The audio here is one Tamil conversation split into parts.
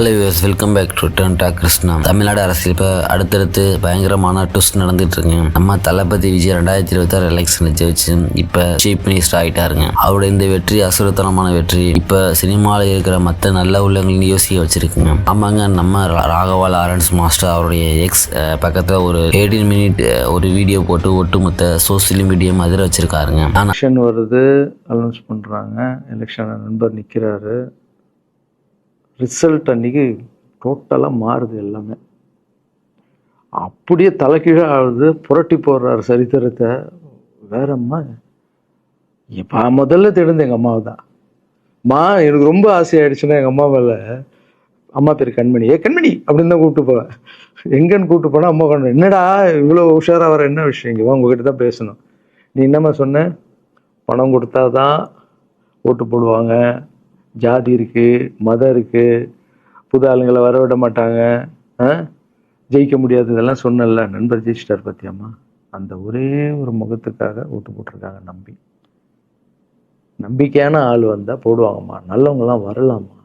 Hello viewers, welcome back to turn talk Krishna. Tamil Nadu அரசியல் இப்போ அடுத்தடுத்து பயங்கரமான ட்விஸ்ட் நடந்துட்டு இருக்குங்க. நம்ம தளபதி விஜய் 2026 எலெக்ஷனை ஜெயிச்சு இப்போ சீஃப் மினிஸ்டர் ஆகிட்டாருங்க. அவருடைய இந்த வெற்றி அசுரத்தனமான வெற்றி இப்போ சினிமாவில் இருக்கிற மற்ற நல்ல உள்ளவங்களையும் யோசிக்க வச்சிருக்குங்க. ஆமாங்க, நம்ம ராகவா லாரன்ஸ் மாஸ்டர் அவருடைய எக்ஸ் பக்கத்தில் ஒரு 18 மினிட் ஒரு வீடியோ போட்டு ஒட்டுமொத்த சோசியல் மீடியா அதிர வச்சிருக்காருங்க. எலெக்ஷன் வருது, அனௌன்ஸ் பண்ணுறாங்க. எலெக்ஷன் நண்பர் நிற்கிறாரு. ரிசல்ட் அன்றைக்கி டோட்டலாக மாறுது எல்லாமே. அப்படியே தலைக்கீழாக ஆகுது. புரட்டி போடுறாரு சரித்திரத்தை. வேறம்மா இப்போ முதல்ல தெரிந்து எங்கள் அம்மாவை தான். எனக்கு ரொம்ப ஆசையாயிடுச்சுன்னா எங்கள் அம்மா மேலே, அம்மா பேர் கண்மணி, கண்மணி அப்படின்னு தான் கூப்பிட்டு போவேன். எங்கன்னு கூப்பிட்டு போனால் அம்மா கொண்டு, என்னடா இவ்வளோ உஷாராக வர, என்ன விஷயம், இங்கே உங்ககிட்ட தான் பேசணும். நீ என்னம்மா சொன்ன, பணம் கொடுத்தா தான் ஓட்டு போடுவாங்க, ஜாதி இருக்குது, மதம் இருக்குது, புது ஆளுங்களை வரவிட மாட்டாங்க, ஜெயிக்க முடியாது, இதெல்லாம் சொன்னல. நண்பர் ஜெயிச்சிட்டார் பத்தியாம்மா. அந்த ஒரே ஒரு முகத்துக்காக ஓட்டு போட்டிருக்காங்க. நம்பிக்கையான ஆள் வந்தால் போடுவாங்கம்மா. நல்லவங்களாம் வரலாமா,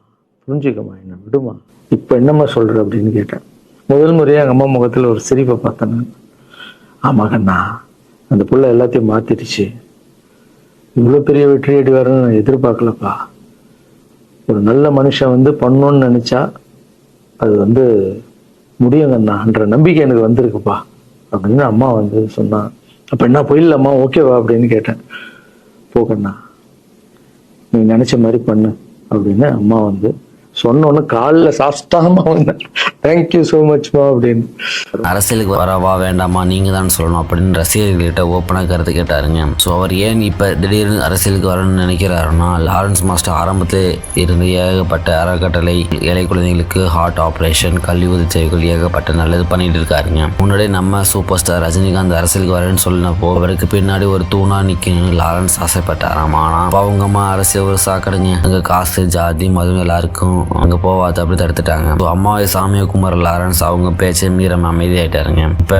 புரிஞ்சுக்கம்மா, என்ன விடுமா. இப்போ என்னம்மா சொல்கிற அப்படின்னு கேட்டேன். முதல் முறையாக எங்கள் அம்மா முகத்தில் ஒரு சிரிப்பை பார்த்தேன். ஆமாங்கண்ணா, அந்த புள்ள எல்லாத்தையும் மாற்றிடுச்சு. இவ்வளோ பெரிய வெற்றி அடி வரணும்னு நான் எதிர்பார்க்கலப்பா. ஒரு நல்ல மனுஷன் பண்ணணும்னு நினச்சா அது முடியுங்கண்ணான்ற நம்பிக்கை எனக்கு வந்திருக்குப்பா அப்படின்னு அம்மா சொன்னான். அப்போ என்ன போயிடலாமா, ஓகேவா அப்படின்னு கேட்டேன். போகண்ணா, நீ நினச்ச மாதிரி பண்ணு அப்படின்னு அம்மா சொன்னோன்னு காலில் சாஸ்தாமா வந்தேன். தேங்க்யூ ஸோ மச்மா அப்படின்னு. அரசியலுக்கு வரவா வேண்டாமா நீங்கள் தான் சொல்லணும் அப்படின்னு ரசிகர்கள்கிட்ட ஓப்பனாக கருத்து கேட்டாருங்க. ஸோ அவர் ஏன் இப்போ திடீர்னு அரசியலுக்கு வரணும்னு நினைக்கிறாருன்னா, லாரன்ஸ் மாஸ்டர் ஆரம்பத்தில் இருந்து ஏகப்பட்ட அறக்கட்டளை, ஏழை குழந்தைகளுக்கு ஹார்ட் ஆப்ரேஷன், கல்வி உதவிகள் ஏகப்பட்ட நல்லது பண்ணிட்டு இருக்காருங்க. முன்னாடி நம்ம சூப்பர் ஸ்டார் ரஜினிகாந்த் அரசியலுக்கு வரேன்னு சொல்லினப்போ அவருக்கு பின்னாடி ஒரு தூணா நிற்கணும்னு லாரன்ஸ் ஆசைப்பட்டாராம். ஆனால் அவங்கம்மா அரசியல் ஒரு சாக்கடைங்க, அங்கே காசு, ஜாதி, மதம் எல்லாருக்கும் அங்கே போவாது அப்படி தடுத்துட்டாங்க. அம்மாவை சாமியை குமார் லாரன்ஸ் அவங்க பேச்சை மீறாம அமைதியாயிட்டாருங்க. இப்போ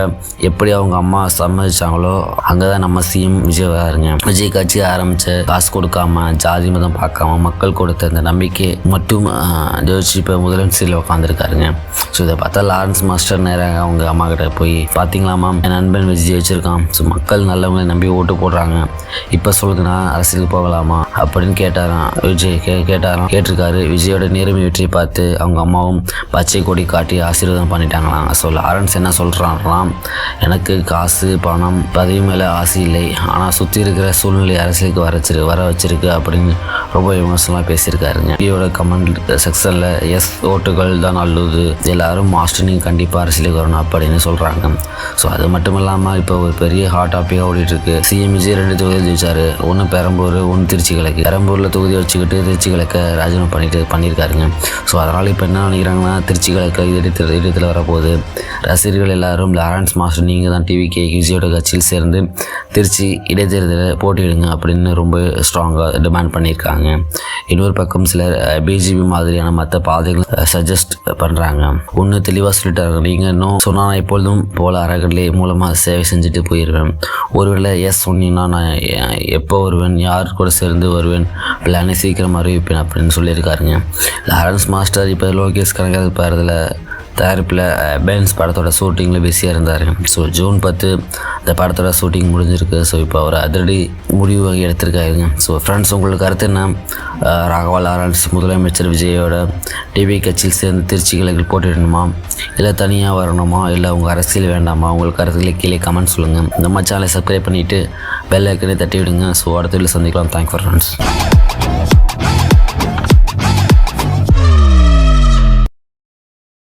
எப்படி அவங்க அம்மா சம்மதிச்சாங்களோ அங்கதான் நம்ம சிஎம் விஜய் வராருங்க. விஜய் கட்சி ஆரம்பிச்சு காசு கொடுக்காம, ஜாதி மதம் பார்க்காம மக்கள் கொடுத்த இந்த நம்பிக்கை மட்டும் ஜெயிச்சு இப்போ முதலமைச்சரில் உட்காந்துருக்காருங்க. ஸோ இதை பார்த்தா லாரன்ஸ் மாஸ்டர் நேராக அவங்க அம்மா கிட்ட போய், பார்த்தீங்களாமா என் நண்பன் விஜய் ஜெயிச்சிருக்கான், ஸோ மக்கள் நல்லவங்களை நம்பி ஓட்டு போடுறாங்க, இப்போ சொல்லுங்கண்ணா அரசியலுக்கு போகலாமா அப்படின்னு கேட்டாராம். விஜய் கேட்டிருக்காரு. விஜயோட நேர்மை வெற்றி பார்த்து அவங்க அம்மாவும் பச்சை கொடி காட்டி ஆசீர்வாதம் பண்ணிட்டாங்களாம். ஸோ லாரன்ஸ் என்ன சொல்கிறாங்களாம், எனக்கு காசு, பணம், பதவி மேலே ஆசை இல்லை, ஆனால் சுற்றி இருக்கிற சூழ்நிலை அரசியலுக்கு வர வச்சிருக்கு அப்படின்னு ரொம்ப விமர்சனமாக பேசியிருக்காருங்க. விஜயோட கமெண்ட் செக்ஷனில் எஸ் ஓட்டுகள் தான் நல்லது, எல்லாரும் மாஸ்டர் நீங்கள் கண்டிப்பாக அரசியலுக்கு வரணும் அப்படின்னு சொல்கிறாங்க. ஸோ அது மட்டும் இல்லாமல் இப்போ ஒரு பெரிய ஹாட் டாப்பிக்காக ஓடிட்டுருக்கு. சிஎம் விஜய் 2 தொகுதியில் ஜெயிச்சார். ஒன்று பெரம்பூர், ஒன்று திருச்சி கிழக்கு. பெரம்பூரில் தொகுதி வச்சுக்கிட்டு திருச்சி கிழக்க ராஜினாமா பண்ணியிருக்காருங்க. ஸோ அதனால் இப்போ என்ன நினைக்கிறாங்கன்னா, திருச்சி கிழக்கு இடத்துல வரப்போகுது. ரசிகர்கள் எல்லாரும் லாரன்ஸ் மாஸ்டர் நீங்கள் தான் டிவிகே விஜயோட கட்சியில் சேர்ந்து திருச்சி இடைத்தேர்தலில் போட்டியிடுங்க அப்படின்னு ரொம்ப ஸ்ட்ராங்காக டிமாண்ட் பண்ணியிருக்காங்க. இன்னொரு பக்கம் சிலர் பிஜேபி மாதிரியான மற்ற பாதைகள் சஜஸ்ட் பண்ணுறாங்க. ஒன்று தெளிவாக சொல்லிட்டாங்க, நீங்கள் இன்னும் சொன்னால் நான் எப்பொழுதும் போல அறக்கட்டளை மூலமாக சேவை செஞ்சுட்டு போயிடுவேன். ஒருவேளை எஸ் சொன்னீங்கன்னா நான் எப்போ வருவேன், யார் கூட சேர்ந்து வருவேன், பிளானை சீக்கிரம் அறிவிப்பேன் அப்படின்னு சொல்லியிருக்காருங்க. லாரன்ஸ் மாஸ்டர் இப்போ லோகேஷ் கனகராஜ் பாரதில் தயாரிப்பில் பேன்ஸ் படத்தோட ஷூட்டிங்கில் பிஸியாக இருந்தார். ஸோ ஜூன் 10 இந்த படத்தோட ஷூட்டிங் முடிஞ்சிருக்கு. ஸோ இப்போ அவர் அதிரடி முடிவு எடுத்திருக்காருங்க. ஸோ ஃப்ரெண்ட்ஸ், உங்களுக்கு கருத்து என்ன? ராகவா லாரன்ஸ் முதலமைச்சர் விஜயோட டிவி கட்சியில் சேர்ந்து திருச்சி கிழக்கில் போட்டிடணுமா, இல்லை தனியாக வரணுமா, இல்லை உங்கள் அரசியல் வேண்டாமா? உங்களுக்கு கருத்துக்களை கீழே கமெண்ட் சொல்லுங்கள். நம்ம சேனலை சப்ஸ்கிரைப் பண்ணிவிட்டு பெல் ஐக்கனை தட்டி விடுங்க. ஸோ அடுத்த வீடியோவில் சந்திக்கலாம். Thanks for friends.